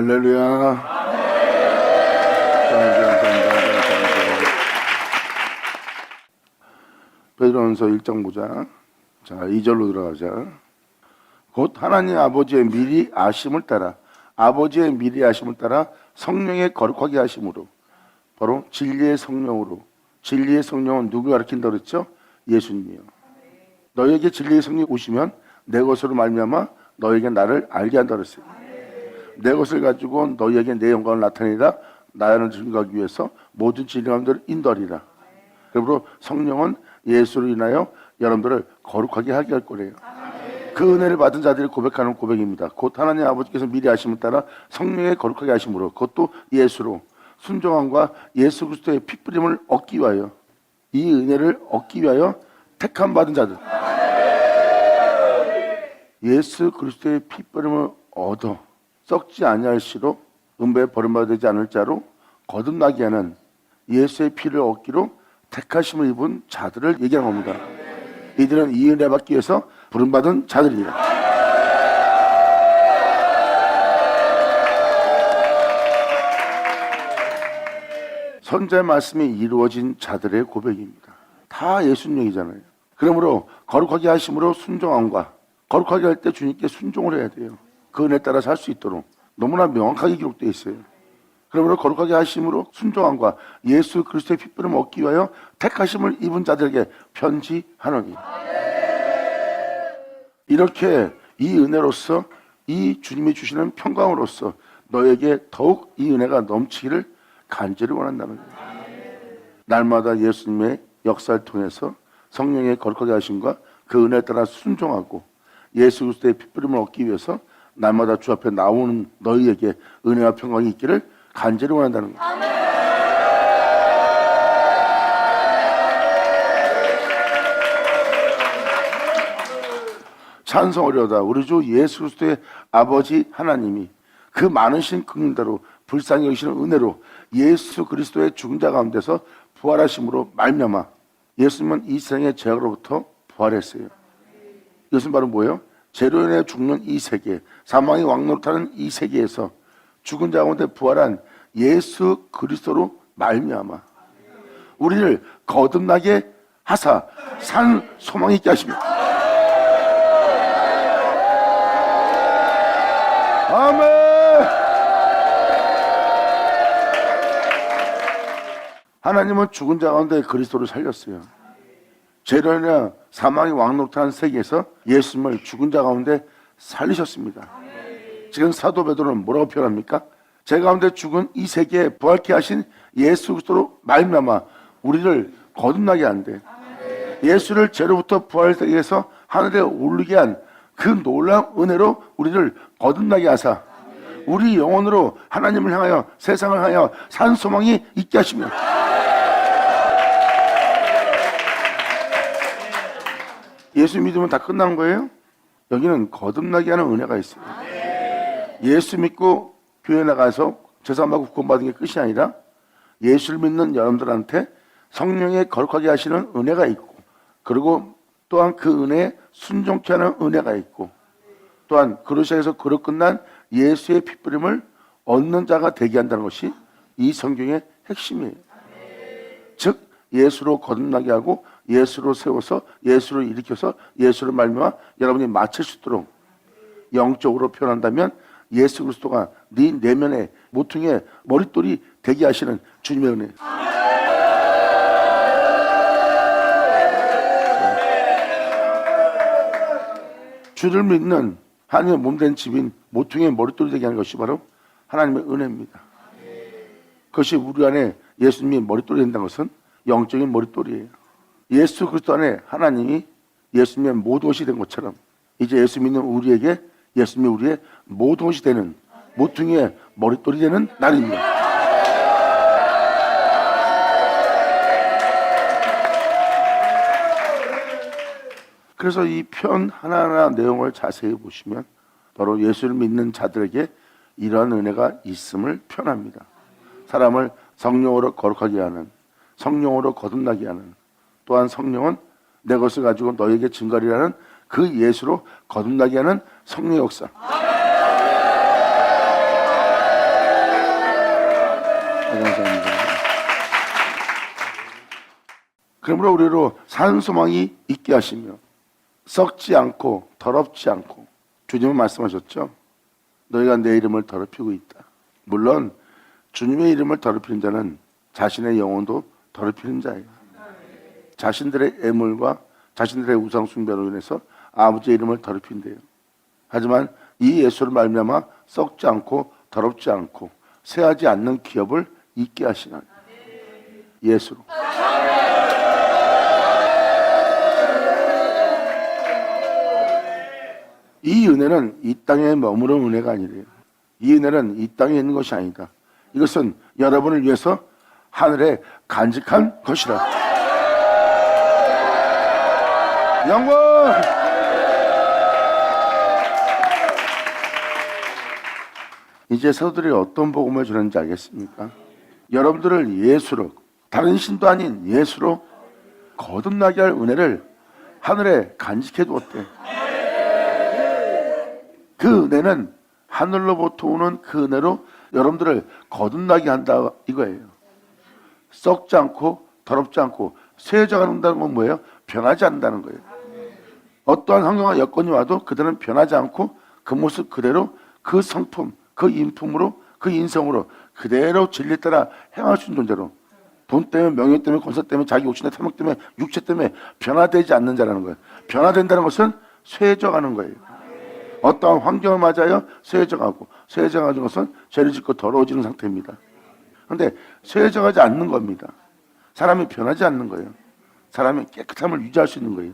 할렐루야. 베드로전서 1장 보자. 자, 2절로 들어가자. 곧 하나님 아버지의 미리 아심을 따라 아버지의 미리 아심을 따라 성령의 거룩하게 하심으로 바로 진리의 성령으로 진리의 성령은 누구 가르친다 그랬죠? 예수님이요. 너에게 진리의 성령이 오시면 내 것으로 말미암아 너에게 나를 알게 한다 그랬어요. 내 것을 가지고 너희에게 내 영광을 나타내라. 나를 증거하기 위해서 모든 진리 가운데를 인도하리라. 그러므로 성령은 예수로 인하여 여러분들을 거룩하게 하게 할 거래요. 그 은혜를 받은 자들이 고백하는 고백입니다. 곧 하나님 아버지께서 미리 하심을 따라 성령의 거룩하게 하심으로 그것도 예수로 순종함과 예수 그리스도의 핏부림을 얻기 위하여 이 은혜를 얻기 위하여 택함 받은 자들 예수 그리스도의 핏부림을 얻어 썩지 아니할 시로 음배에 버림받지 않을 자로 거듭나게 하는 예수의 피를 얻기로 택하심을 입은 자들을 얘기하는 겁니다. 이들은 이 은혜 받기 위해서 부름받은 자들이에요. 선지자의 말씀이 이루어진 자들의 고백입니다. 다 예수님이잖아요. 그러므로 거룩하게 하심으로 순종함과 거룩하게 할 때 주님께 순종을 해야 돼요. 그 은혜에 따라 살 수 있도록 너무나 명확하게 기록되어 있어요. 그러므로 거룩하게 하심으로 순종함과 예수 그리스도의 핏부름을 얻기 위하여 택하심을 입은 자들에게 편지하노니 이렇게 이 은혜로서 이 주님이 주시는 평강으로서 너에게 더욱 이 은혜가 넘치기를 간절히 원한다는 거예요. 날마다 예수님의 역사를 통해서 성령의 거룩하게 하심과 그 은혜에 따라 순종하고 예수 그리스도의 핏부림을 얻기 위해서 날마다 주 앞에 나오는 너희에게 은혜와 평강이 있기를 간절히 원한다는 거예요. 찬송하려다 우리 주 예수 그리스도의 아버지 하나님이 그 많으신 긍휼대로 불쌍히 여기시는 은혜로 예수 그리스도의 죽은 자 가운데서 부활하심으로 말미암아 예수님은 이 세상의 죄악으로부터 부활했어요. 이것은 바로 뭐예요? 죄로 인해 죽는 이 세계, 사망의 왕노릇하는 이 세계에서 죽은 자 가운데 부활한 예수 그리스도로 말미암아 우리를 거듭나게 하사 산 소망이 있게 하십니다. 아멘. 하나님은 죽은 자 가운데 그리스도를 살렸어요. 죄로 인해 사망이 왕노릇하는 세계에서 예수님을 죽은 자 가운데 살리셨습니다. 지금 사도 베드로는 뭐라고 표현합니까? 제 가운데 죽은 이 세계에 부활케 하신 예수 그리스도로 말미암아 우리를 거듭나게 한대. 예수를 죄로부터 부활되게 해서 하늘에 오르게 한 그 놀라운 은혜로 우리를 거듭나게 하사 우리 영혼으로 하나님을 향하여 세상을 향하여 산 소망이 있게 하십니다. 예수 믿으면 다 끝난 거예요? 여기는 거듭나게 하는 은혜가 있어요. 예수 믿고 교회 나가서 죄사함받고 구원받은 게 끝이 아니라 예수를 믿는 여러분들한테 성령의 거룩하게 하시는 은혜가 있고 그리고 또한 그 은혜에 순종케 하는 은혜가 있고 또한 그로 시작해서 그로 끝난 예수의 핏부림을 얻는 자가 되게 한다는 것이 이 성경의 핵심이에요. 즉 예수로 거듭나게 하고 예수로 세워서 예수로 일으켜서 예수로 말미암아 여러분이 맞출 수 있도록 영적으로 표현한다면 예수 그리스도가 네 내면의 모퉁이의 머릿돌이 되게 하시는 주님의 은혜. 주를 믿는 하나님의 몸된 집인 모퉁이의 머릿돌이 되게 하는 것이 바로 하나님의 은혜입니다. 그것이 우리 안에 예수님이 머릿돌이 된다는 것은 영적인 머릿돌이에요. 예수 그리스도 안에 하나님이 예수님의 모든 것이 된 것처럼 이제 예수 믿는 우리에게 예수님이 우리의 모든 것이 되는 모퉁이의 머릿돌이 되는 날입니다. 그래서 이 편 하나하나 내용을 자세히 보시면 바로 예수를 믿는 자들에게 이러한 은혜가 있음을 표현합니다. 사람을 성령으로 거룩하게 하는, 성령으로 거듭나게 하는, 또한 성령은 내 것을 가지고 너에게 증거리라는 그 예수로 거듭나게 하는 성령의 역사. 그러므로 우리로 산 소망이 있게 하시며 썩지 않고 더럽지 않고, 주님은 말씀하셨죠. 너희가 내 이름을 더럽히고 있다. 물론 주님의 이름을 더럽히는 자는 자신의 영혼도 더럽히는 자예요. 자신들의 애물과 자신들의 우상 숭배로 인해서 아버지의 이름을 더럽힌대요. 하지만 이 예수를 말미암아 썩지 않고 더럽지 않고 쇠하지 않는 기업을 있게 하시나니, 예수로. 이 은혜는 이 땅에 머무는 은혜가 아니래요. 이 은혜는 이 땅에 있는 것이 아니다. 이것은 여러분을 위해서 하늘에 간직한 것이라. 영광! 이제 서들이 어떤 복음을 주는지 알겠습니까? 여러분들을 예수로, 다른 신도 아닌 예수로 거듭나게 할 은혜를 하늘에 간직해 두었대. 그 은혜는 하늘로부터 오는 그 은혜로 여러분들을 거듭나게 한다, 이거예요. 썩지 않고 더럽지 않고 쇠해져 간다는 건 뭐예요? 변하지 않는다는 거예요. 어떠한 환경과 여건이 와도 그들은 변하지 않고 그 모습 그대로, 그 성품, 그 인품으로, 그 인성으로 그대로 진리 따라 행할 수 있는 존재로, 돈 때문에, 명예 때문에, 권세 때문에, 자기 욕심의 탐욕 때문에, 육체 때문에 변화되지 않는 자라는 거예요. 변화된다는 것은 쇠해져 가는 거예요. 어떠한 환경을 맞아요? 쇠해져 가고, 쇠해져 가는 것은 죄를 짓고 더러워지는 상태입니다. 그런데 쇠해져 가지 않는 겁니다. 사람이 변하지 않는 거예요. 사람이 깨끗함을 유지할 수 있는 거예요.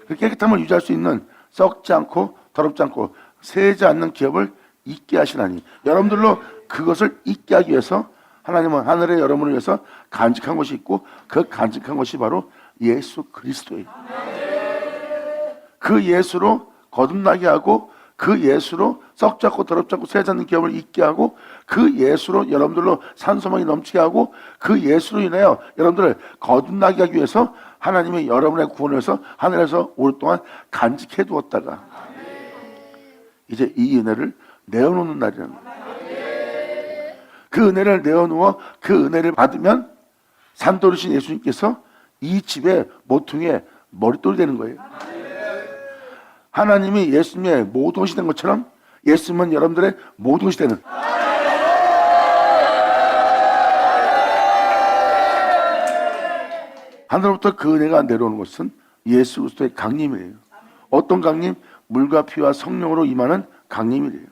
그 깨끗함을 유지할 수 있는 썩지 않고 더럽지 않고 쇠해지 않는 기업을 있게 하시나니, 여러분들로 그것을 있게 하기 위해서 하나님은 하늘에 여러분을 위해서 간직한 것이 있고, 그 간직한 것이 바로 예수 그리스도예요. 그 예수로 거듭나게 하고, 그 예수로 썩지 않고 더럽지 않고 쇠하지 않는 기업을 있게 하고, 그 예수로 여러분들로 산소망이 넘치게 하고, 그 예수로 인하여 여러분들을 거듭나게 하기 위해서 하나님이 여러분의 구원을 위해서 하늘에서 오랫동안 간직해 두었다가 이제 이 은혜를 내어놓는 날이라는 거예요. 그 은혜를 내어놓아 그 은혜를 받으면 산돌이신 예수님께서 이 집의 모퉁이의 머릿돌이 되는 거예요. 하나님이 예수님의 모든 것이 된 것처럼 예수님은 여러분들의 모든 것이 되는, 하늘로부터 그 은혜가 내려오는 것은 예수 그리스도의 강림이에요. 어떤 강림? 물과 피와 성령으로 임하는 강림이래요.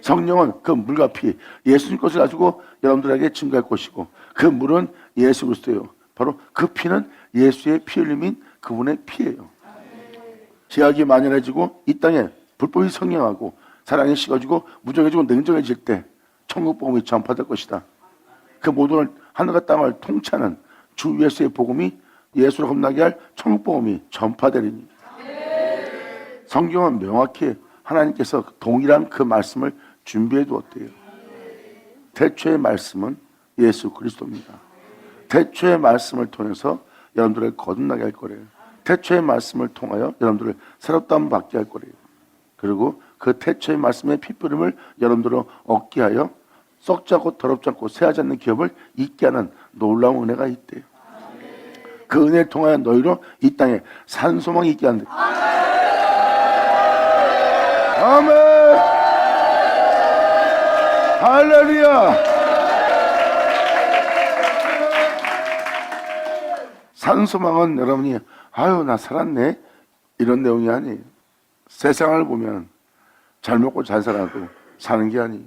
성령은 그 물과 피, 예수님 것을 가지고 여러분들에게 증거할 것이고, 그 물은 예수 그리스도예요. 바로 그 피는 예수의 피 흘림인 그분의 피예요. 죄악이 만연해지고 이 땅에 불법이 성행하고 사랑이 식어지고 무정해지고 냉정해질 때 천국 복음이 전파될 것이다. 그 모든 하늘과 땅을 통치하는 주 예수의 복음이, 예수로 겁나게 할 천국 복음이 전파되리니, 성경은 명확히 하나님께서 동일한 그 말씀을 준비해 두었대요. 태초의 말씀은 예수 그리스도입니다. 태초의 말씀을 통해서 여러분들을 거듭나게 할 거래요. 태초의 말씀을 통하여 여러분들을 새롭다함 받게 할 거래요. 그리고 그 태초의 말씀의 피뿌림을 여러분들로 얻게 하여 썩지 않고 더럽지 않고 쇠하지 않는 기업을 있게 하는 놀라운 은혜가 있대요. 그 은혜를 통하여 너희로 이 땅에 산소망이 있게 한대. 아멘. 할렐루야. 산소망은 여러분이 아유 나 살았네 이런 내용이 아니에요. 세상을 보면 잘 먹고 잘 살아도 사는 게 아니에요.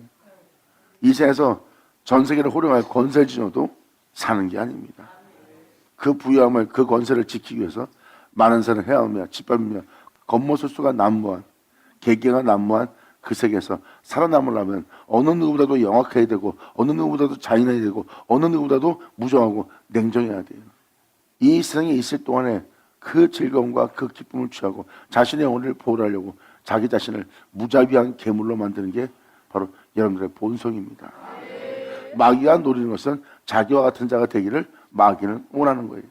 이 세상에서 전 세계를 호령할 권세를 지녀도 사는 게 아닙니다. 그 부유함을, 그 권세를 지키기 위해서 많은 사람을 헤아며 짓밟으며 겉모술수가 난무한, 계계가 난무한 그 세계에서 살아남으려면 어느 누구보다도 영악해야 되고, 어느 누구보다도 잔인해야 되고, 어느 누구보다도 무정하고 냉정해야 돼요. 이 세상에 있을 동안에 그 즐거움과 그 기쁨을 취하고 자신의 영혼을 보호하려고 자기 자신을 무자비한 괴물로 만드는 게 바로 여러분들의 본성입니다. 마귀가 노리는 것은 자기와 같은 자가 되기를 마귀는 원하는 거예요.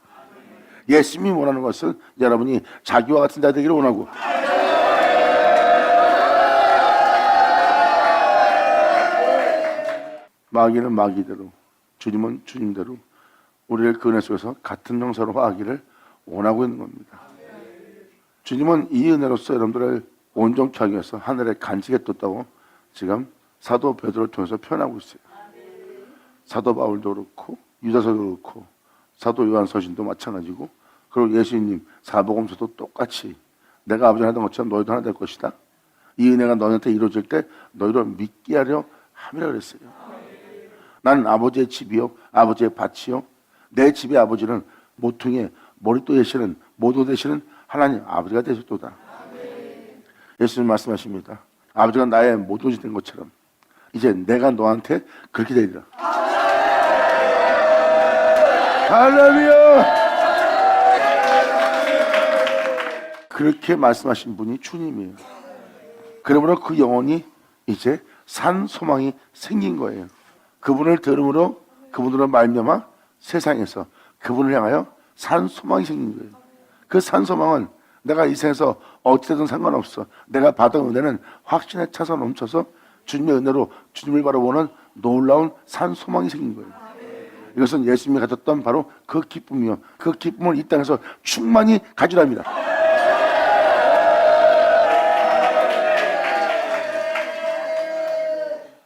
예수님이 원하는 것은 여러분이 자기와 같은 자 되기를 원하고, 마귀는 마귀대로, 주님은 주님대로 우리를 그 은혜 속에서 같은 정서로 화하기를 원하고 있는 겁니다. 주님은 이 은혜로서 여러분들을 온전케 하기 위해서 하늘에 간직에 뒀다고 지금 사도 베드로를 통해서 표현하고 있어요. 사도 바울도 그렇고 유다서도 그렇고 사도 요한 서신도 마찬가지고, 그리고 예수님 사복음서도 똑같이 내가 아버지 하던 것처럼 너희도 하나 될 것이다. 이 은혜가 너희한테 이루어질 때 너희를 믿게 하려 함이라 그랬어요. 나는 아버지의 집이요 아버지의 밭이요, 내 집의 아버지는 모퉁이의 머릿돌 되시는 모도 되시는 하나님 아버지가 되셨도다. 예수님 말씀하십니다. 아버지가 나의 모도시 된 것처럼 이제 내가 너한테 그렇게 되리라. 할렐루야. 그렇게 말씀하신 분이 주님이에요. 그러므로 그 영혼이 이제 산 소망이 생긴 거예요. 그분을 들음으로 그분으로 말미암아 세상에서 그분을 향하여 산 소망이 생긴 거예요. 그 산 소망은 내가 이 생에서 어찌되든 상관없어. 내가 받은 은혜는 확신에 차서 넘쳐서 주님의 은혜로 주님을 바라보는 놀라운 산 소망이 생긴 거예요. 이것은 예수님이 가졌던 바로 그 기쁨이요, 그 기쁨을 이 땅에서 충만히 가지랍니다.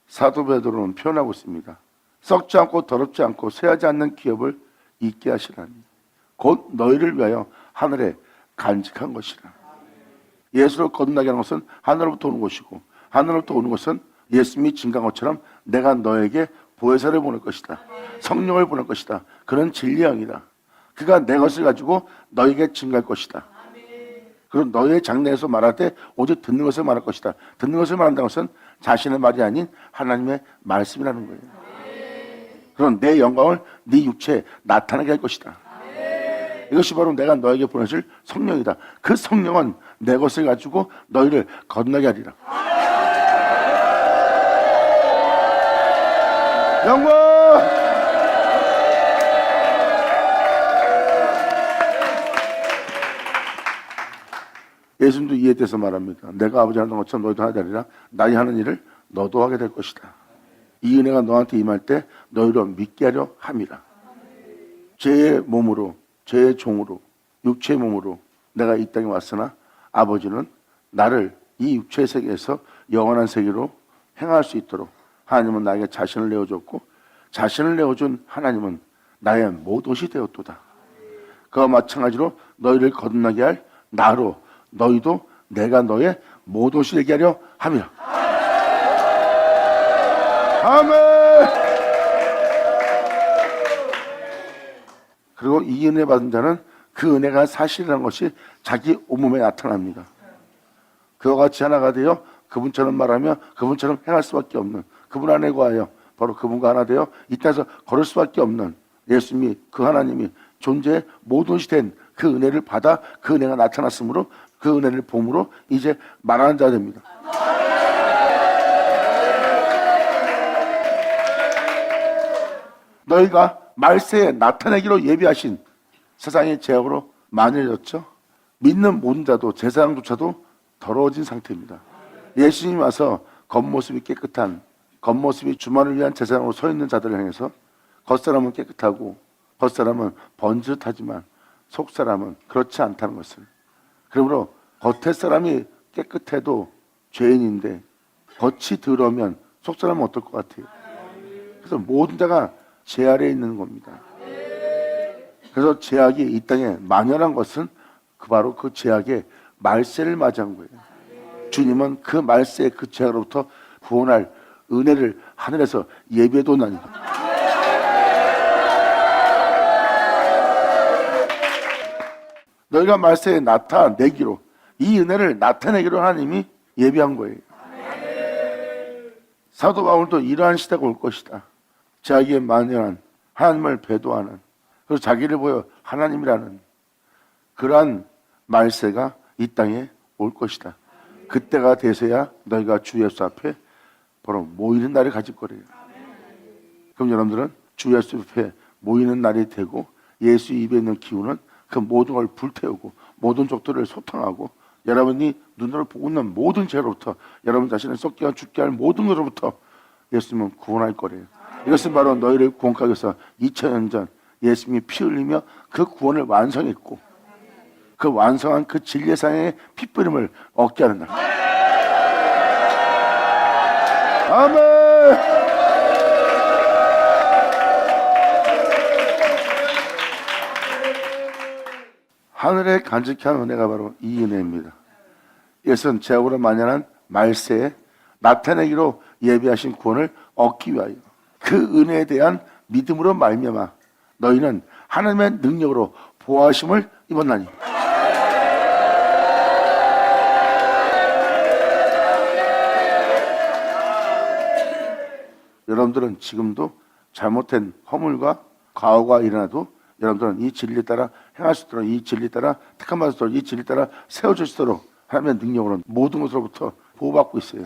사도 베드로는 표현하고 있습니다. 썩지 않고 더럽지 않고 쇠하지 않는 기업을 잊게 하시라니 곧 너희를 위하여 하늘에 간직한 것이라. 예수를 거듭나게 하는 것은 하늘로부터 오는 것이고, 하늘로부터 오는 것은 예수님이 증거한 것처럼 내가 너에게 보혜사를 보낼 것이다, 성령을 보낼 것이다, 그런 진리의 영이다. 그가 내 것을 가지고 너에게 증거할 것이다. 그리고 너의 장래에서 말할 때 오직 듣는 것을 말할 것이다. 듣는 것을 말한다는 것은 자신의 말이 아닌 하나님의 말씀이라는 거예요. 그럼 내 영광을 네 육체에 나타나게 할 것이다. 이것이 바로 내가 너에게 보내줄 성령이다. 그 성령은 내 것을 가지고 너희를 거듭나게 하리라. 영광! 예수님도 이에 대해서 말합니다. 내가 아버지 하는 것처럼 너희도 하게 되리라. 나이 하는 일을 너도 하게 될 것이다. 이 은혜가 너한테 임할 때 너희로 믿게 하려 함이라. 죄의 몸으로, 죄의 종으로, 육체의 몸으로 내가 이 땅에 왔으나 아버지는 나를 이 육체의 세계에서 영원한 세계로 행할 수 있도록 하나님은 나에게 자신을 내어줬고, 자신을 내어준 하나님은 나의 모독이 되었도다. 그와 마찬가지로 너희를 거듭나게 할 나로 너희도 내가 너의 모독이 되게 하려 함이라. 아멘. 그리고 이 은혜 받은 자는 그 은혜가 사실이라는 것이 자기 온몸에 나타납니다. 그와 같이 하나가 되어 그분처럼 말하며 그분처럼 행할 수밖에 없는, 그분 안에 거하여 바로 그분과 하나 되어 이 땅에서 걸을 수밖에 없는 예수님이, 그 하나님이 존재의 모든 것이 된 그 은혜를 받아 그 은혜가 나타났으므로 그 은혜를 봄으로 이제 말하는 자가 됩니다. 너희가 말세에 나타내기로 예비하신 세상의 죄악으로 만연해졌죠. 믿는 모든 자도 제사장조차도 더러워진 상태입니다. 예수님이 와서 겉모습이 깨끗한, 겉모습이 주만을 위한 제사장으로 서 있는 자들을 향해서 겉사람은 깨끗하고 겉사람은 번듯하지만 속사람은 그렇지 않다는 것을, 그러므로 겉의 사람이 깨끗해도 죄인인데 겉이 더러우면 속사람은 어떨 것 같아요? 그래서 모든 자가 죄 아래에 있는 겁니다. 그래서 죄악이 이 땅에 만연한 것은 바로 그 죄악의 말세를 맞이한 거예요. 주님은 그 말세, 그 죄악으로부터 구원할 은혜를 하늘에서 예비해 뒀나니 너희가 말세에 나타내기로, 이 은혜를 나타내기로 하나님이 예비한 거예요. 사도 바울도 이러한 시대가 올 것이다. 자기의 만연한 하나님을 배도하는, 그리고 자기를 보여 하나님이라는 그러한 말세가 이 땅에 올 것이다. 그때가 돼서야 너희가 주 예수 앞에 바로 모이는 날을 가질 거래요. 그럼 여러분들은 주 예수 앞에 모이는 날이 되고 예수 입에 있는 기운은 그 모든 걸 불태우고 모든 족들을 소탕하고 여러분이 눈으로 보고 있는 모든 죄로부터, 여러분 자신을 썩게 하고 죽게 할 모든 것으로부터 예수님은 구원할 거래요. 이것은 바로 너희를 구원하기 위해서 2000년 전 예수님이 피 흘리며 그 구원을 완성했고 그 완성한 그 진리의 상의 핏부림을 얻게 하는 날. 아멘. 하늘에 간직한 은혜가 바로 이 은혜입니다. 이것은 제약으로 만연한 말세에 나타내기로 예비하신 구원을 얻기 위하여 그 은혜에 대한 믿음으로 말미암아 너희는 하나님의 능력으로 보호하심을 입었나니. 여러분들은 지금도 잘못된 허물과 과오가 일어나도 여러분들은 이 진리에 따라 행할 수 있도록, 이 진리에 따라 택함 받을 수 있도록, 이 진리에 따라 세워질 수 있도록 하나님의 능력으로 모든 것으로부터 보호받고 있어요.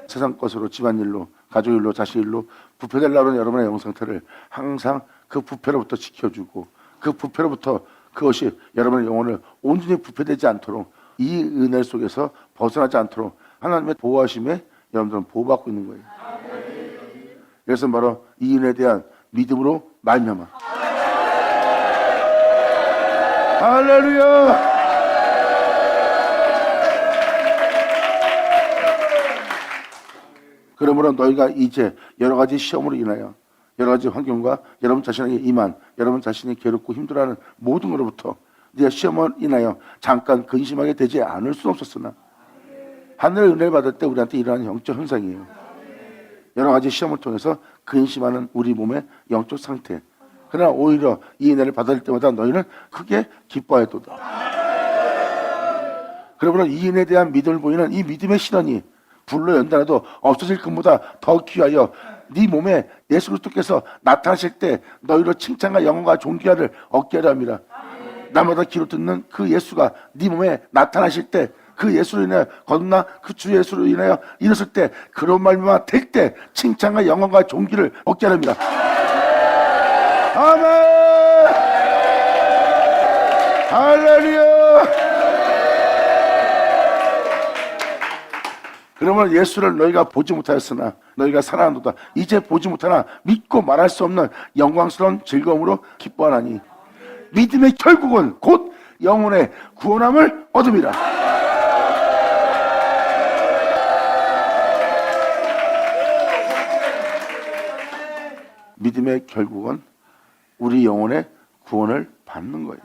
세상 것으로, 집안일로, 가족일로, 자식일로 부패되려고 하는 여러분의 영상태를 항상 그 부패로부터 지켜주고 그 부패로부터 그것이 여러분의 영혼을 온전히 부패되지 않도록 이 은혜 속에서 벗어나지 않도록 하나님의 보호하심에 여러분들은 보호받고 있는 거예요. 그래서 바로 이 은혜에 대한 믿음으로 말미암아. 할렐루야. 그러므로 너희가 이제 여러 가지 시험으로 인하여 여러 가지 환경과 여러분 자신에게 임한 여러분 자신이 괴롭고 힘들어하는 모든 것으로부터 이제 시험을 인하여 잠깐 근심하게 되지 않을 수는 없었으나 하늘의 은혜를 받을 때 우리한테 일어나는 영적 현상이에요. 여러 가지 시험을 통해서 근심하는 우리 몸의 영적 상태. 그러나 오히려 이 은혜를 받을 때마다 너희는 크게 기뻐하였도다. 그러므로 이 은혜에 대한 믿음을 보이는 이 믿음의 실현이 불로 연단해도 없어질 것보다 더 귀하여 네 몸에 예수 그리스도께서 나타나실 때 너희로 칭찬과 영광과 존귀를 얻게 하려 합니다. 날마다 귀로 듣는 그 예수가 네 몸에 나타나실 때 그 예수로 인하여 거듭나 그 주 예수로 인하여 일었을 때 그런 말만 될 때 칭찬과 영광과 존귀를 얻게 하려 합니다. 아멘. 할렐루야. 그러면 예수를 너희가 보지 못하였으나 너희가 사랑한도다. 이제 보지 못하나 믿고 말할 수 없는 영광스러운 즐거움으로 기뻐하나니 믿음의 결국은 곧 영혼의 구원함을 얻음이라. 믿음의 결국은 우리 영혼의 구원을 받는 거예요.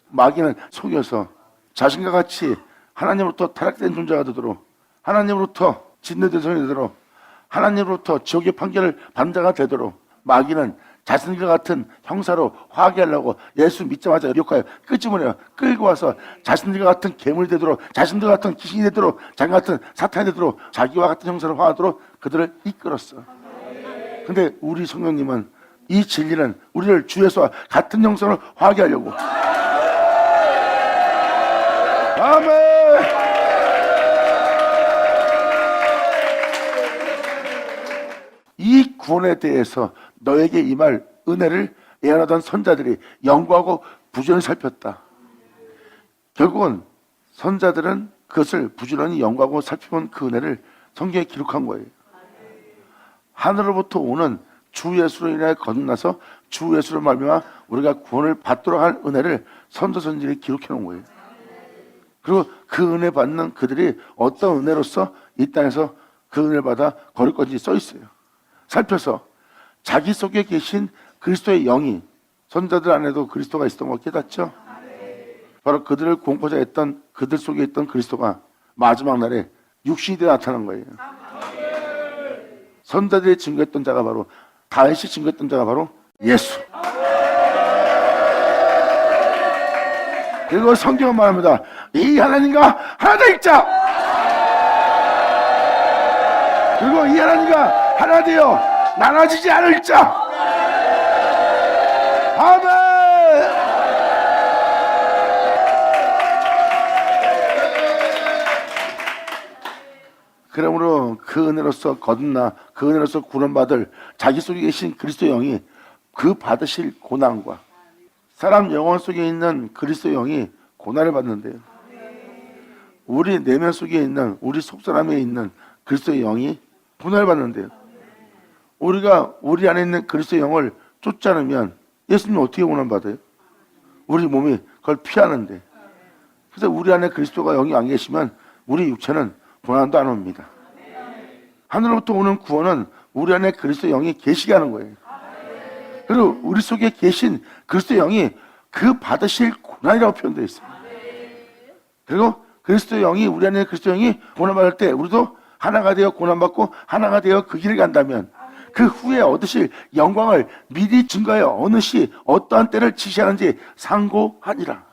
마귀는 속여서 자신과 같이 하나님으로부터 타락된 존재가 되도록 하나님으로부터 진노된 성이 되도록 하나님으로부터 지옥의 판결을 받는 자가 되도록 마귀는 자신과 같은 형사로 화하게 하려고 예수 믿자마자 이렇게 끄집어내요. 끌고 와서 자신들과 같은 괴물이 되도록 자신들과 같은 귀신이 되도록 자기 같은 사탄이 되도록 자기와 같은 형사로 화하도록 그들을 이끌었어. 근데 우리 성령님은 이 진리는 우리를 주 예수와 같은 형상으로 화하게 하려고. 아멘. 이 구원에 대해서 너에게 임할 은혜를 예언하던 선자들이 연구하고 부지런히 살폈다. 결국은 선자들은 그것을 부지런히 연구하고 살펴본 그 은혜를 성경에 기록한 거예요. 하늘로부터 오는 주 예수로 인하여 거듭나서 주 예수로 말미암아 우리가 구원을 받도록 할 은혜를 선자 선지들이 기록해 놓은 거예요. 그리고 그 은혜 받는 그들이 어떤 은혜로서 이 땅에서 그 은혜를 받아 걸을 건지 써 있어요. 살펴서 자기 속에 계신 그리스도의 영이 선자들 안에도 그리스도가 있었던 거 깨닫죠? 바로 그들을 공포자 했던 그들 속에 있던 그리스도가 마지막 날에 육신이 되어 나타난 거예요. 선자들이 증거했던 자가 바로 다윗이 증거했던 자가 바로 예수. 그리고 성경은 말합니다. 이 하나님과 하나 되어 있자. 그리고 이 하나님과 하나 되어 나눠지지 않을 자. 아멘. 그러므로 그 은혜로서 거듭나 그 은혜로서 구원받을 자기 속에 계신 그리스도 영이 그 받으실 고난과 사람 영혼 속에 있는 그리스도 영이 고난을 받는데요. 우리 내면 속에 있는 우리 속사람에 있는 그리스도의 영이 고난을 받는데요. 우리가 우리 안에 있는 그리스도의 영을 쫓지 않으면 예수님 어떻게 고난받아요? 우리 몸이 그걸 피하는데. 그래서 우리 안에 그리스도가 영이 안 계시면 우리 육체는 고난도 안 옵니다. 하늘로부터 오는 구원은 우리 안에 그리스도의 영이 계시게 하는 거예요. 그리고 우리 속에 계신 그리스도의 영이 그 받으실 고난이라고 표현되어 있어요. 그리고 그리스도의 영이 우리 안에 그리스도의 영이 고난받을 때 우리도 하나가 되어 고난받고 하나가 되어 그 길을 간다면 그 후에 얻으실 영광을 미리 증거하여 어느 시 어떠한 때를 지시하는지 상고하니라.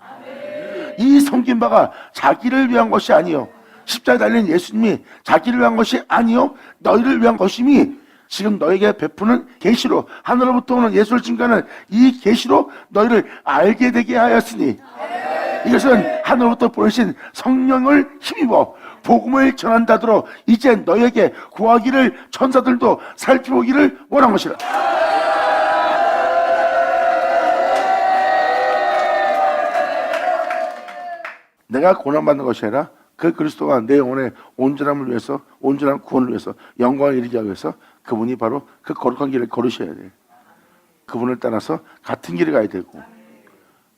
이 섬긴 바가 자기를 위한 것이 아니요 십자가에 달린 예수님이 자기를 위한 것이 아니요 너희를 위한 것임이 지금 너에게 베푸는 계시로 하늘로부터 오는 예수를 증거하는 이 계시로 너희를 알게 되게 하였으니 이것은 하늘로부터 보내신 성령을 힘입어 복음을 전한다도록 이제 너에게 구하기를 천사들도 살펴보기를 원한 것이라. 내가 고난받는 것이 아니라 그 그리스도가 내 영혼의 온전함을 위해서, 온전한 구원을 위해서, 영광을 이루기 위해서 그분이 바로 그 거룩한 길을 걸으셔야 돼요. 그분을 따라서 같은 길을 가야 되고,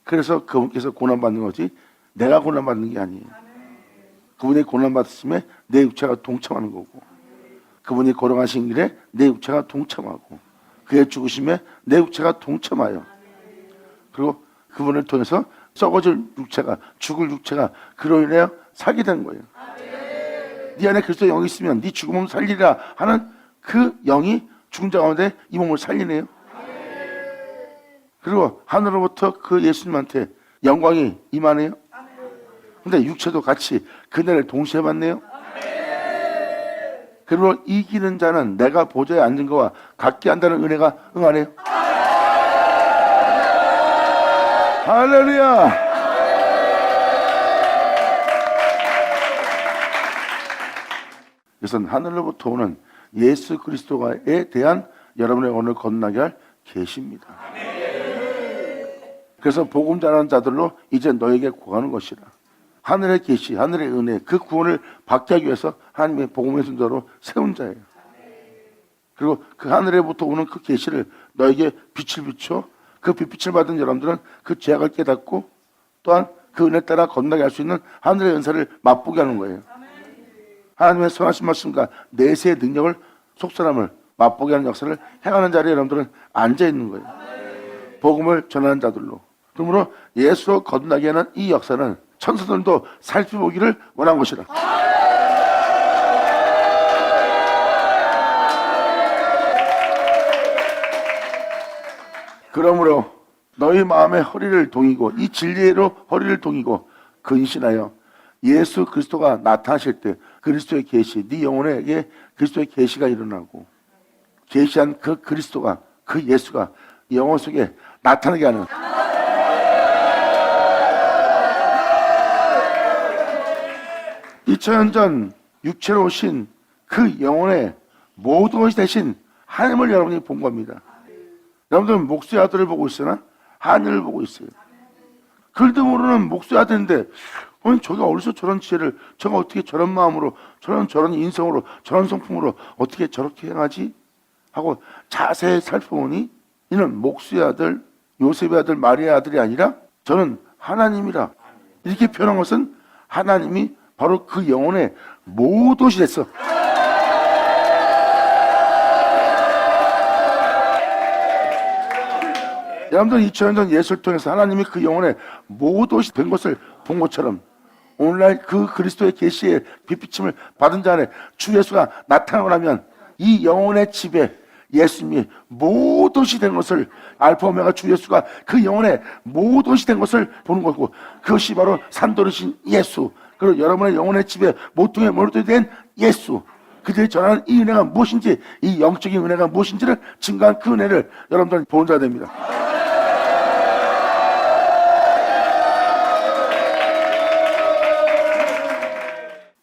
그래서 그분께서 고난받는 거지 내가 고난받는 게 아니에요. 그분의 고난받으심에 내 육체가 동참하는 거고, 그분이 걸어가신 길에 내 육체가 동참하고, 그의 죽으심에 내 육체가 동참하여, 그리고 그분을 통해서 썩어질 육체가, 죽을 육체가 그로 인하여 살게 된 거예요. 네 안에 그리스도의 영이 있으면 네 죽은 몸 살리라 하는 그 영이 죽은 자 가운데 이 몸을 살리네요. 그리고 하늘로부터 그 예수님한테 영광이 임하네요. 근데 육체도 같이 그날을 동시에 받네요. 그리고 이기는 자는 내가 보좌에 앉은 것과 같게 한다는 은혜가 응하네요. 할렐루야. 그래서 하늘로부터 오는 예수 그리스도에 대한 여러분의 오늘 건너게 할 계시입니다. 그래서 복음 전하는 자들로 이제 너에게 구하는 것이라. 하늘의 계시, 하늘의 은혜, 그 구원을 받게 하기 위해서 하나님의 복음의 순서로 세운 자예요. 그리고 그 하늘에부터 오는 그 계시를 너에게 빛을 비춰 그 빛을 받은 여러분들은 그 죄악을 깨닫고 또한 그 은혜 따라 건너게 할 수 있는 하늘의 은사를 맛보게 하는 거예요. 하나님의 선하신 말씀과 내세의 능력을, 속사람을 맛보게 하는 역사를 행하는 자리에 여러분들은 앉아있는 거예요. 복음을 전하는 자들로. 그러므로 예수로 건너게 하는 이 역사는 천사들도 살펴보기를 원한 것이라. 그러므로 너희 마음의 허리를 동이고 이 진리로 허리를 동이고 근신하여 예수 그리스도가 나타나실 때 그리스도의 계시, 네 영혼에게 그리스도의 계시가 일어나고 계시한 그 그리스도가, 그 예수가 영혼 속에 나타나게 하는 2000년 전 육체로 오신 그 영혼의 모든 것이 되신 하나님을 여러분이 본 겁니다. 여러분들은 목수의 아들을 보고 있으나 하늘을 보고 있어요. 글도 모르는 목수의 아들인데 저가 어디서 저런 지혜를, 저가 어떻게 저런 마음으로, 저런 인성으로, 저런 성품으로 어떻게 저렇게 행하지? 하고 자세히 살펴보니 이는 목수의 아들, 요셉의 아들, 마리아의 아들이 아니라 저는 하나님이라. 이렇게 표현한 것은 하나님이 바로 그 영혼의 모든 것이 됐어. 여러분들 2000년 전 예수를 통해서 하나님이 그 영혼의 모든 것이 된 것을 본 것처럼 오늘날 그 그리스도의 계시의 빛비침을 받은 자 안에 주 예수가 나타나고 나면 이 영혼의 집에 예수님이 모든 것이 된 것을, 알파 오메가 주 예수가 그 영혼의 모든 것이 된 것을 보는 거고, 그것이 바로 산돌이신 예수, 그리고 여러분의 영혼의 집에 모퉁이에 머리도 된 예수, 그들이 전하는 이 은혜가 무엇인지, 이 영적인 은혜가 무엇인지를 증거한 그 은혜를 여러분들은 보는 자가 됩니다.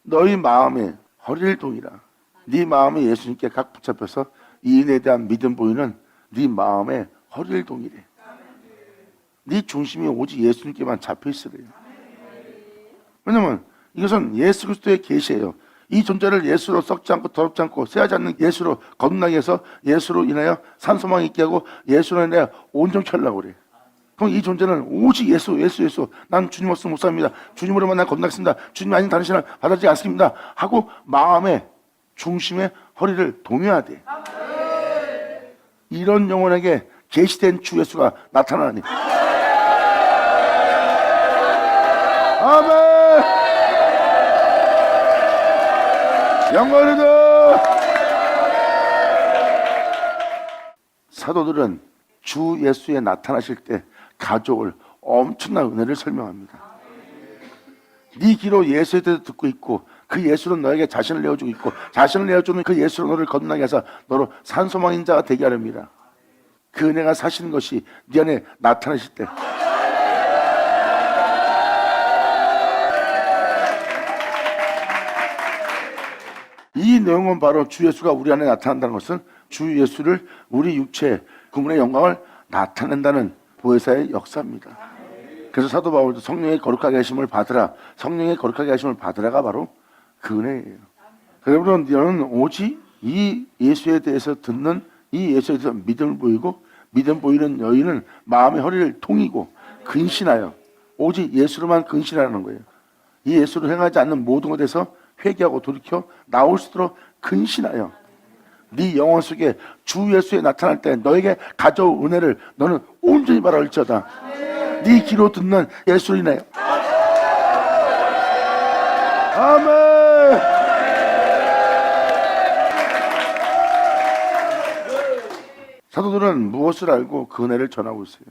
너희 마음에 허리를 동이라. 네 마음이 예수님께 각 붙잡혀서 이 은혜에 대한 믿음 보이는 네 마음에 허리를 동이래. 네 중심이 오직 예수님께만 잡혀 있으래요. 왜냐면 이것은 예수 그리스도의 계시예요. 이 존재를 예수로 썩지 않고 더럽지 않고 쇠하지 않는 예수로 거듭나게 해서 예수로 인하여 산소망 있게 하고 예수로 인하여 온전케 하려고 그래. 그럼 이 존재는 오직 예수. 난 주님 없으면 못 삽니다. 주님으로만 난 거듭나겠습니다. 주님 아닌 다른 신을 받아들이지 않습니다. 하고 마음의 중심에 허리를 동여야 돼. 이런 영혼에게 계시된 주 예수가 나타나니. 아멘. 영광이다. 사도들은 주 예수에 나타나실 때 가져올 엄청난 은혜를 설명합니다. 네 귀로 예수에 대해서 듣고 있고 그 예수로 너에게 자신을 내어주고 있고 자신을 내어주는 그 예수로 너를 거듭나게 해서 너로 산소망인 자가 되게 하렵니다. 그 은혜가 사시는 것이 네 안에 나타나실 때 이 내용은 바로 주 예수가 우리 안에 나타난다는 것은 주 예수를 우리 육체에 그분의 영광을 나타낸다는 보혜사의 역사입니다. 그래서 사도 바울도 성령의 거룩하게 하심을 받으라, 성령의 거룩하게 하심을 받으라가 바로 그 은혜예요. 여러분, 너는 오직 이 예수에 대해서 듣는 이 예수에 대해서 믿음을 보이고 믿음 보이는 여인은 마음의 허리를 통이고 근신하여 오직 예수로만 근신하는 거예요. 이 예수로 행하지 않는 모든 것에 대해서 회개하고 돌이켜 나올 수 있도록 근신하여 네 영혼 속에 주 예수에 나타날 때 너에게 가져올 은혜를 너는 온전히 바라올지어다. 네 귀로 듣는 예수로 인하여. 아멘. 사도들은 무엇을 알고 그 은혜를 전하고 있어요.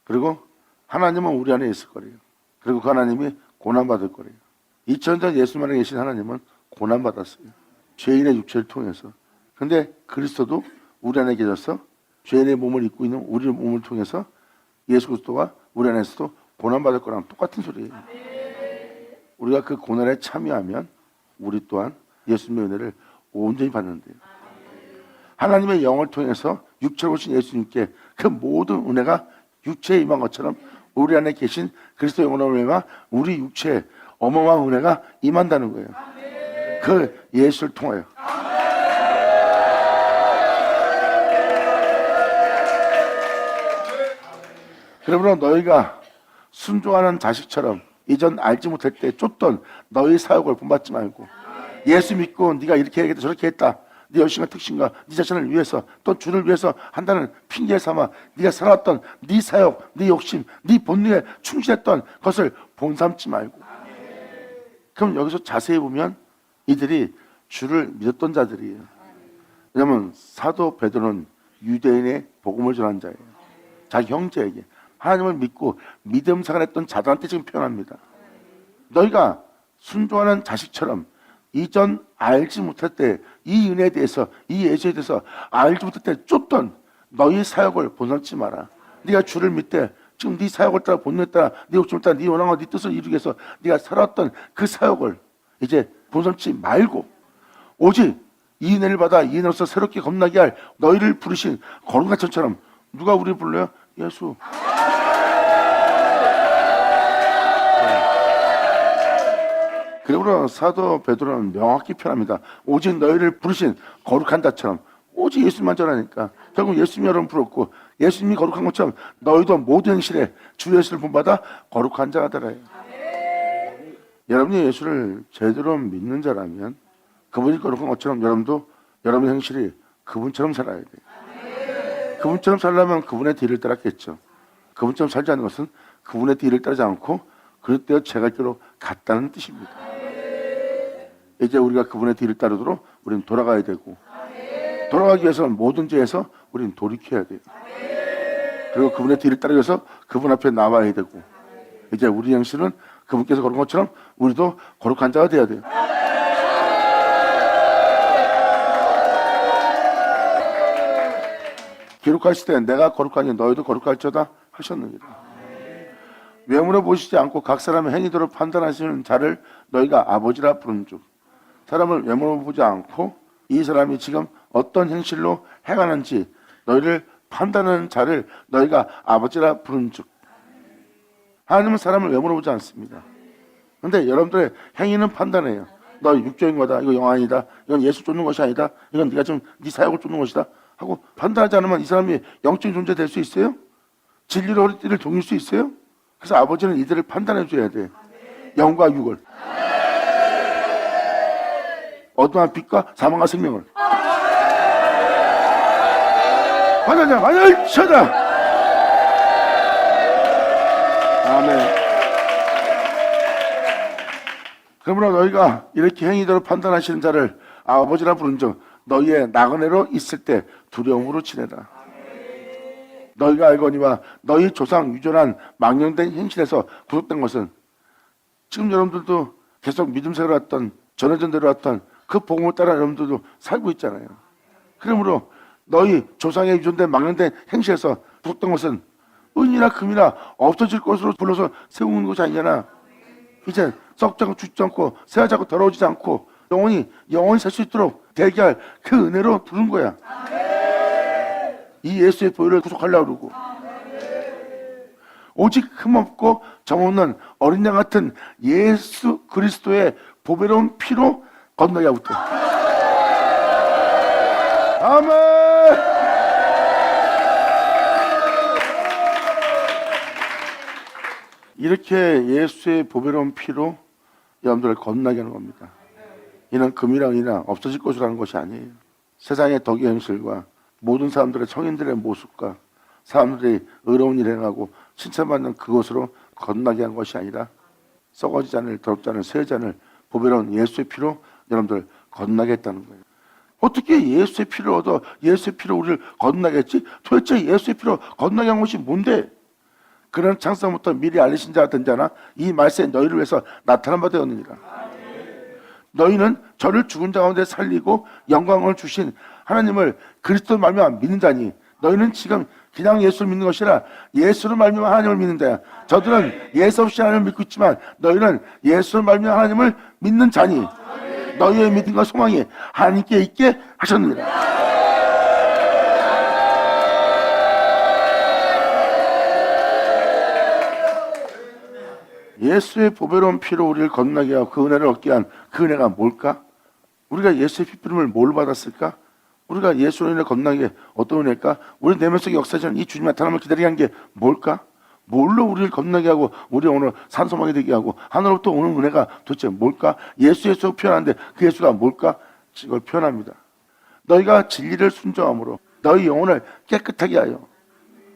그리고 하나님은 우리 안에 있을 거래요. 그리고 그 하나님이 고난받을 거래요. 2000년 전 예수만에 계신 하나님은 고난받았어요. 죄인의 육체를 통해서. 근데 그리스도도 우리 안에 계셔서 죄인의 몸을 입고 있는 우리 몸을 통해서 예수 그리스도가 우리 안에서도 고난받을 거랑 똑같은 소리예요. 우리가 그 고난에 참여하면 우리 또한 예수님의 은혜를 온전히 받는데요. 하나님의 영을 통해서 육체로 오신 예수님께 그 모든 은혜가 육체에 임한 것처럼 우리 안에 계신 그리스도 영으로 말미암아 우리 육체에 어마어마한 은혜가 임한다는 거예요. 그 예수를 통하여. 그러므로 너희가 순종하는 자식처럼 이전 알지 못할 때 쫓던 너희 사역을 본받지 말고 예수 믿고 네가 이렇게 해야겠다 저렇게 했다 네 열심과 특신과 네 자신을 위해서 또 주를 위해서 한다는 핑계 삼아 네가 살았던 네 사역, 네 욕심, 네 본능에 충실했던 것을 본삼지 말고. 그럼 여기서 자세히 보면 이들이 주를 믿었던 자들이에요. 왜냐하면 사도 베드로는 유대인의 복음을 전한 자예요. 자기 형제에게 하나님을 믿고 믿음 생활했던 자들한테 지금 표현합니다. 너희가 순종하는 자식처럼 이전 알지 못할 때 이 은혜에 대해서 이 예수에 대해서 알지 못할 때 쫓던 너희 사역을 본삼지 마라. 네가 주를 믿되 지금 네 사역을 따라 본능에 따라 네 욕심을 따라 네 원함과 네 뜻을 이루기 위해서 네가 살았던 그 사역을 이제 본삼지 말고 오직 이 은혜를 받아 이 은혜로서 새롭게 겁나게 할 너희를 부르신 거룩한 천처럼. 누가 우리를 불러요? 예수. 그러므로 사도 베드로는 명확히 표현합니다. 오직 너희를 부르신 거룩한 자처럼. 오직 예수님만 전하니까 결국 예수님이 여러분 부르고 예수님이 거룩한 것처럼 너희도 모든 행실에 주 예수를 본받아 거룩한 자가 되라. 여러분이 예수를 제대로 믿는 자라면 그분이 거룩한 것처럼 여러분도 여러분의 행실이 그분처럼 살아야 돼요. 그분처럼 살려면 그분의 뒤를 따랐겠죠. 그분처럼 살지 않는 것은 그분의 뒤를 따르지 않고 그릇되어 제갈 길로 갔다는 뜻입니다. 이제 우리가 그분의 뒤를 따르도록 우리는 돌아가야 되고 돌아가기 위해서는 모든 죄에서 우리는 돌이켜야 돼요. 그리고 그분의 뒤를 따르기 위해서 그분 앞에 나와야 되고 이제 우리 행실은 그분께서 거룩한 것처럼 우리도 거룩한 자가 돼야 돼요. 기록하실 때 내가 거룩하니 너희도 거룩할지어다 하셨느니라. 외모로 보시지 않고 각 사람의 행위대로 판단하시는 자를 너희가 아버지라 부른즉. 사람을 외모로 보지 않고 이 사람이 지금 어떤 행실로 행하는지 너희를 판단하는 자를 너희가 아버지라 부른즉. 하나님은 사람을 외모로 보지 않습니다. 그런데 여러분들의 행위는 판단해요. 너 육적인 거다. 이거 영 아니다. 이건 예수 쫓는 것이 아니다. 이건 네가 지금 네 사역을 쫓는 것이다. 하고 판단하지 않으면 이 사람이 영적인 존재 될 수 있어요? 진리로 허리띠를 동일 수 있어요? 그래서 아버지는 이들을 판단해 줘야 돼. 영과 육을. 어두운 빛과 사망과 생명을. 환자자 환열쳐다. 아멘. 그러므로 너희가 이렇게 행위대로 판단하시는 자를 아버지라 부른즉 너희의 나그네로 있을 때 두려움으로 지내라. 너희가 알거니와 너희 조상 유전한 망령된 행실에서 구속된 것은 지금 여러분들도 계속 믿음생활 왔던 전해전대로 왔던 그 복음을 따라 여러분들도 살고 있잖아요. 그러므로 너희 조상의 유전된 망령된 행실에서 구속된 것은 은이나 금이나 없어질 것으로 불러서 세우는 것이 아니잖아. 이제 썩지 않고 죽지 않고 새하지 않고 더러워지지 않고 영원히 살 수 있도록 대기할 그 은혜로 부른 거야. 이 예수의 보혈을 구속하려고 그러고 오직 흠없고 정없는 어린 양 같은 예수 그리스도의 보배로운 피로 건너게 하고 있다. 아멘. 이렇게 예수의 보배로운 피로 여러분들을 건너게 하는 겁니다. 이는 금이나 은이나 없어질 것이라는 것이 아니에요. 세상의 덕의 현실과 모든 사람들의 청인들의 모습과 사람들이 의로운 일을 행하고 칭찬받는 그것으로 건너게 하는 것이 아니라 썩어지지 않을 더럽지 않을 새 잔을 보배로운 예수의 피로 여러분들 건너게 했다는 거예요. 어떻게 예수의 피를 얻어 예수의 피로 우리를 건너게 했지? 도대체 예수의 피로 건너게 한 것이 뭔데? 그는 창세부터 미리 알리신 자 같은 자나 이 말씀에 너희를 위해서 나타난 바 되었느니라. 너희는 저를 죽은 자 가운데 살리고 영광을 주신 하나님을 그리스도 말미암아 믿는 자니 너희는 지금 그냥 예수를 믿는 것이라 예수를 말미암아 하나님을 믿는 자야. 저들은 예수 없이 하나님을 믿고 있지만 너희는 예수를 말미암아 하나님을 믿는 자니 너희의 믿음과 소망이 하나님께 있게 하셨느니라. 예수의 보배로운 피로 우리를 건너게 하고 그 은혜를 얻게 한 그 은혜가 뭘까? 우리가 예수의 피부름을 뭘 받았을까? 우리가 예수의 은혜를 건너게 어떤 은혜일까? 우리 내면 속에 역사하시는 이 주님 나타남을 기다리게 한 게 뭘까? 뭘로 우리를 건너게 하고 우리 오늘 산소망이 되게 하고 하늘로부터 오는 은혜가 도대체 뭘까? 예수 표현하는데 그 예수가 뭘까? 이걸 표현합니다. 너희가 진리를 순종함으로 너희 영혼을 깨끗하게 하여.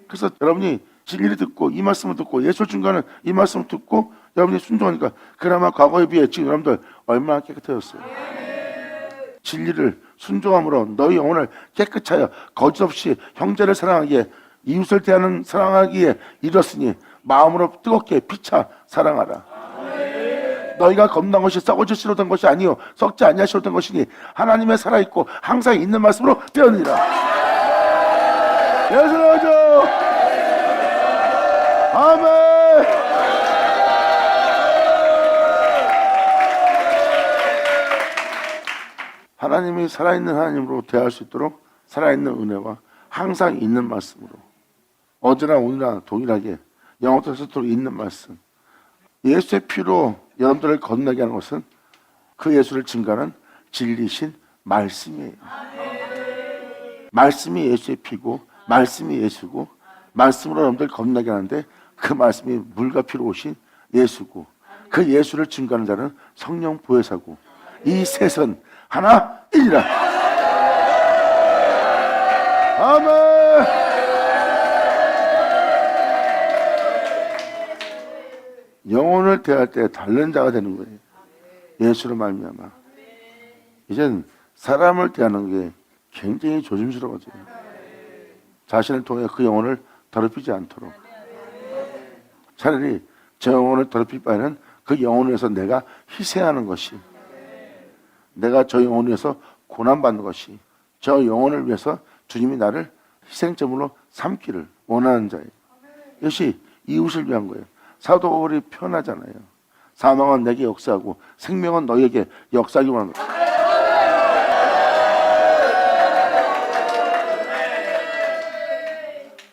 그래서 여러분이 진리를 듣고 이 말씀을 듣고 예수를 증거하는 이 말씀을 듣고 여러분이 순종하니까 그나마 과거에 비해 지금 여러분들 얼마나 깨끗해졌어요. 진리를 순종함으로 너희 영혼을 깨끗하여 거짓 없이 형제를 사랑하기에 이웃을 대하는 사랑하기에 이뤘으니 마음으로 뜨겁게 피차 사랑하라. 너희가 겁난 것이 썩어질수록 된 것이 아니요 썩지 아니하시로 된 것이니 하나님의 살아있고 항상 있는 말씀으로 되었느니라. 예수를 하죠. 아멘. 하나님이 살아있는 하나님으로 대할 수 있도록 살아있는 은혜와 항상 있는 말씀으로 어제나 오늘나 동일하게 영원토록 서토록 있는 말씀 예수의 피로 여러분들을 건너게 하는 것은 그 예수를 증거하는 진리신 말씀이에요. 말씀이 예수의 피고 말씀이 예수고 말씀으로 여러분들 건너게 하는데 그 말씀이 물과 피로 오신 예수고 그 예수를 증거하는 자는 성령 보혜사고 이 셋은 하나이니라. 아멘. 영혼을 대할 때 다른 자가 되는 거예요. 예수를 말미암아. 이젠 사람을 대하는 게 굉장히 조심스러워져요. 자신을 통해 그 영혼을 더럽히지 않도록. 차라리 저 영혼을 더럽힐 바에는 그 영혼을 위해서 내가 희생하는 것이, 내가 저 영혼을 위해서 고난받는 것이, 저 영혼을 위해서 주님이 나를 희생제물로 삼기를 원하는 자예요. 이것이 이웃을 위한 거예요. 사도 바울이 표현하잖아요. 사망은 내게 역사하고 생명은 너희에게 역사하기 원하는 거예요.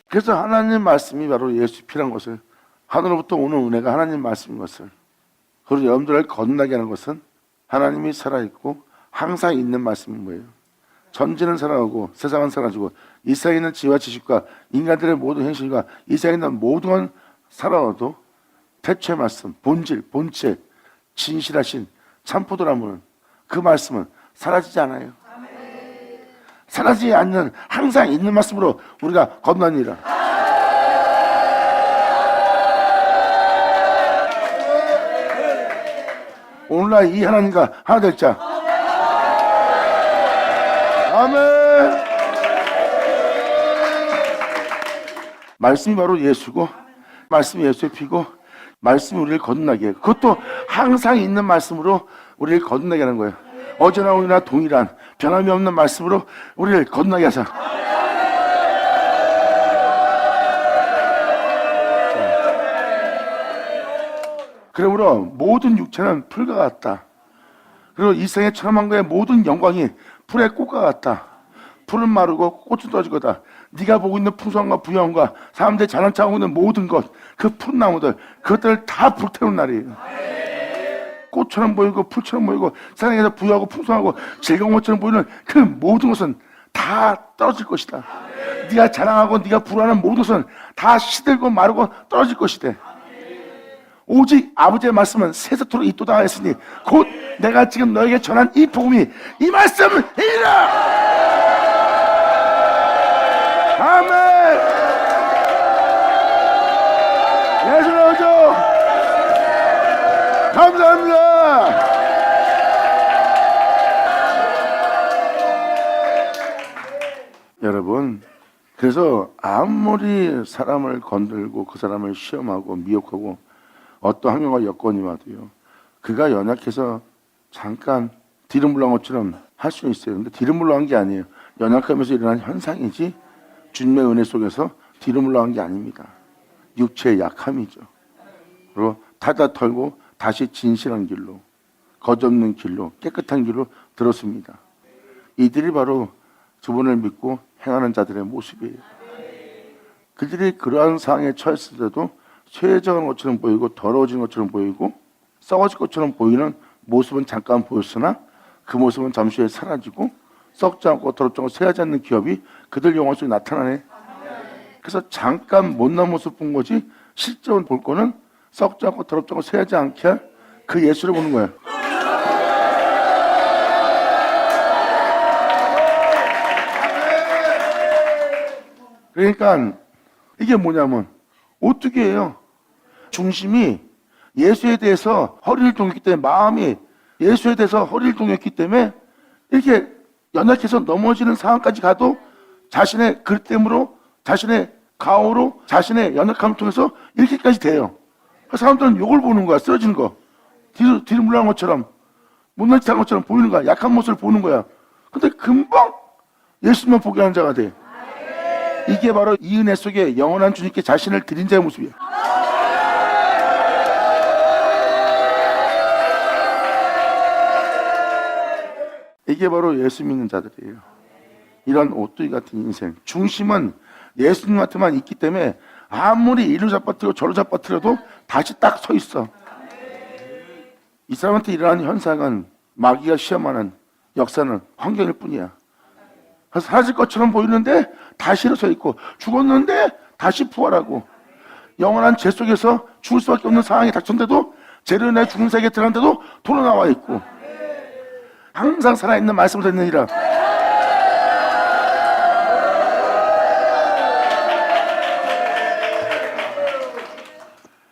그래서 하나님 말씀이 바로 예수 피란 것을, 하늘로부터 오는 은혜가 하나님 말씀인 것을, 그리고 여러분들을 건너게 하는 것은 하나님이 살아있고 항상 있는 말씀은 뭐예요? 전지는 살아가고 세상은 사라지고 이 세상에 있는 지혜와 지식과 인간들의 모든 현실과 이 세상에 있는 모든 건 살아와도 태초의 말씀, 본질, 본체, 진실하신 참포도라면 그 말씀은 사라지지 않아요. 사라지지 않는 항상 있는 말씀으로 우리가 건너니라. 오늘날 이 하나님과 하나 될 자. 아멘. 말씀이 바로 예수고 말씀이 예수의 피고 말씀이 우리를 거듭나게 해. 그것도 항상 있는 말씀으로 우리를 거듭나게 하는 거예요. 어제나 오늘나 동일한 변함이 없는 말씀으로 우리를 거듭나게 하자. 그러므로 모든 육체는 풀과 같다. 그리고 이 세상의 천한 것의 모든 영광이 풀의 꽃과 같다. 풀은 마르고 꽃은 떨어질 거다. 네가 보고 있는 풍성함과 부여함과 사람들이 자랑 차고 있는 모든 것, 그 푸른 나무들, 그것들을 다 불태우는 날이에요. 꽃처럼 보이고 풀처럼 보이고 세상에서 부여하고 풍성하고 즐거운 것처럼 보이는 그 모든 것은 다 떨어질 것이다. 네가 자랑하고 네가 부러워하는 모든 것은 다 시들고 마르고 떨어질 것이다. 오직 아버지의 말씀은 세세토록 있도다 했으니 곧 내가 지금 너에게 전한 이 복음이 이 말씀이라. 아멘. 예수 나오죠. 감사합니다. 여러분, 그래서 아무리 사람을 건들고 그 사람을 시험하고 미혹하고 어떤 환경과 여건이 와도요, 그가 연약해서 잠깐 뒤를 물러간 것처럼 할 수는 있어요. 근데 뒤를 물러간 게 아니에요. 연약하면서 일어난 현상이지 주님의 은혜 속에서 뒤를 물러간 게 아닙니다. 육체의 약함이죠. 그리고 타다 털고 다시 진실한 길로, 거짓없는 길로, 깨끗한 길로 들었습니다. 이들이 바로 주분을 믿고 행하는 자들의 모습이에요. 그들이 그러한 상황에 처했을 때도 쇠해져간 것처럼 보이고 더러워진 것처럼 보이고 썩어질 것처럼 보이는 모습은 잠깐 보였으나 그 모습은 잠시 후에 사라지고 썩지 않고 더럽지 않고 쇠하지 않는 기업이 그들 영혼 속에 나타나네. 그래서 잠깐 못난 모습 본 거지 실제로 볼 거는 썩지 않고 더럽지 않고 쇠하지 않게 할 그 예수를 보는 거예요. 그러니까 이게 뭐냐면 어떻게 해요? 중심이 예수에 대해서 허리를 동였기 때문에, 마음이 예수에 대해서 허리를 동였기 때문에 이렇게 연약해서 넘어지는 상황까지 가도 자신의 글땜으로, 자신의 가오로, 자신의 연약함을 통해서 이렇게까지 돼요. 사람들은 욕을 보는 거야. 쓰러지는 거, 뒤로 물러간 것처럼, 못난 짓 한 것처럼 보이는 거야. 약한 모습을 보는 거야. 근데 금방 예수만 보게 하는 자가 돼. 이게 바로 이 은혜 속에 영원한 주님께 자신을 드린 자의 모습이에요. 이게 바로 예수 믿는 자들이에요. 이런 오뚜기 같은 인생. 중심은 예수님한테만 있기 때문에 아무리 이리로 잡아뜨리고 저리로 잡아뜨려도 다시 딱 서 있어. 이 사람한테 일어나는 현상은 마귀가 시험하는 역사는 환경일 뿐이야. 그래서 사라질 것처럼 보이는데 다시 일어서 있고, 죽었는데 다시 부활하고, 영원한 죄 속에서 죽을 수밖에 없는 상황이 닥쳤는데도 죄로 인해 죽는 세계에 들어갔는데도 돌아 나와 있고, 항상 살아있는 말씀을 듣느니라.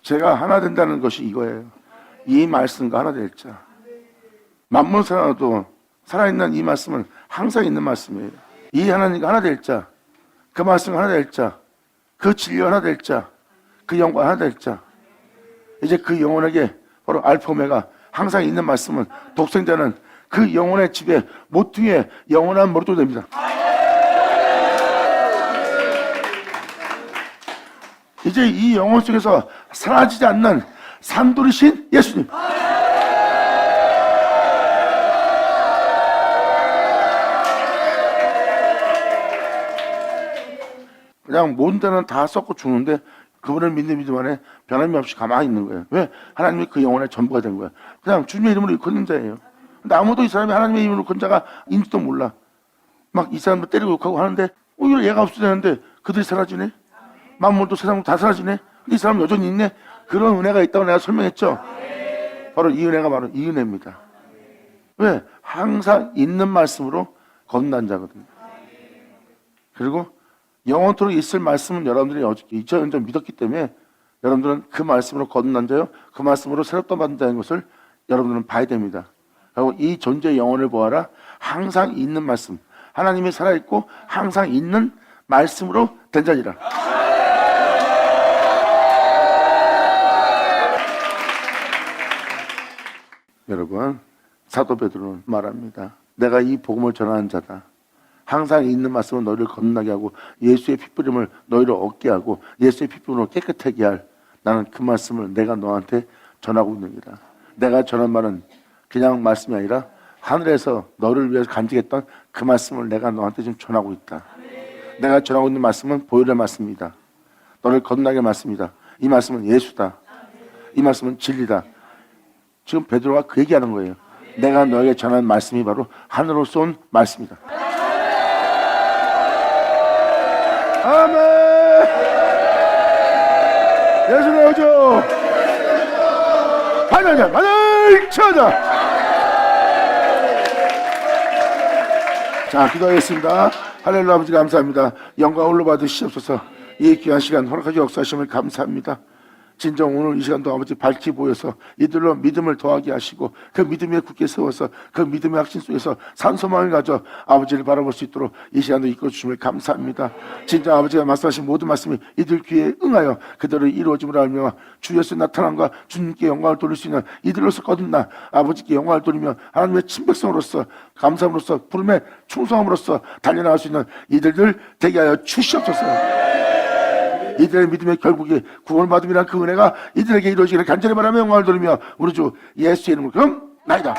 제가 하나 된다는 것이 이거예요. 이 말씀과 하나 될 자. 만물 살아도 살아있는 이 말씀은 항상 있는 말씀이에요. 이 하나님과 하나 될 자, 그 말씀 하나 될 자, 그 진리 하나 될 자, 그 영광 하나 될 자. 이제 그 영혼에게 바로 알파 오메가 항상 있는 말씀은 독생자는 그 영혼의 집에 모퉁이에 영원한 머리도 됩니다. 이제 이 영혼 속에서 사라지지 않는 산돌이신 예수님. 그냥 모든 데는 다 썩고 죽는데 그분을 믿는 믿음 안에 변함이 없이 가만히 있는 거예요. 왜? 하나님이 그 영혼의 전부가 된 거예요. 그냥 주님의 이름으로 일컫는 자예요. 근데 아무도 이 사람이 하나님의 이름으로 건자가 인지도 몰라. 막 이 사람도 때리고 욕하고 하는데 오히려 얘가 없어지는데 그들이 사라지네. 만물도 세상도 다 사라지네. 근데 이 사람 여전히 있네. 그런 은혜가 있다고 내가 설명했죠. 바로 이 은혜가 바로 이 은혜입니다. 왜? 항상 있는 말씀으로 거듭난 자거든요. 그리고 영원토록 있을 말씀은 여러분들이 2000년 믿었기 때문에 여러분들은 그 말씀으로 거듭난 자요, 그 말씀으로 새롭게 받은 자인 것을 여러분들은 봐야 됩니다. 그리고 이 존재의 영혼을 보아라. 항상 있는 말씀, 하나님이 살아있고 항상 있는 말씀으로 된 자니라. 여러분, 사도 베드로는 말합니다. 내가 이 복음을 전하는 자다. 항상 있는 말씀은 너희를 거듭나게 하고 예수의 피뿌림을 너희를 얻게 하고 예수의 피뿌림으로 깨끗하게 할, 나는 그 말씀을 내가 너한테 전하고 있는 거다. 내가 전한 말은 그냥 말씀이 아니라 하늘에서 너를 위해서 간직했던 그 말씀을 내가 너한테 지금 전하고 있다. 내가 전하고 있는 말씀은 보혈의 말씀이다. 너를 거듭나게 말씀이다. 이 말씀은 예수다. 이 말씀은 진리다. 지금 베드로가 그 얘기하는 거예요. 내가 너에게 전하는 말씀이 바로 하늘로서 온 말씀이다. 아멘. 예수 나오죠. 반야자 반을 쳐자. 자, 기도하겠습니다. 할렐루야. 아버지 감사합니다. 영광 홀로 받으시옵소서. 이 귀한 시간 허락하시 역사하심을 감사합니다. 진정 오늘 이 시간도 아버지 밝히 보여서 이들로 믿음을 더하게 하시고 그 믿음에 굳게 세워서 그 믿음의 확신 속에서 산소망을 가져 아버지를 바라볼 수 있도록 이 시간도 이끌어 주심을 감사합니다. 진짜 아버지가 말씀하신 모든 말씀이 이들 귀에 응하여 그대로 이루어짐을 알며 주 예수의 나타남과 주님께 영광을 돌릴 수 있는 이들로서 거듭나 아버지께 영광을 돌리며 하나님의 친백성으로서 감사함으로써 부름에 충성함으로써 달려나갈 수 있는 이들들 되게 하여 주시옵소서. 이들의 믿음의 결국에 구원받음이란 그 은혜가 이들에게 이루어지기를 간절히 바라며 영광을 돌리며 우리 주 예수의 이름으로 그럼 나이다.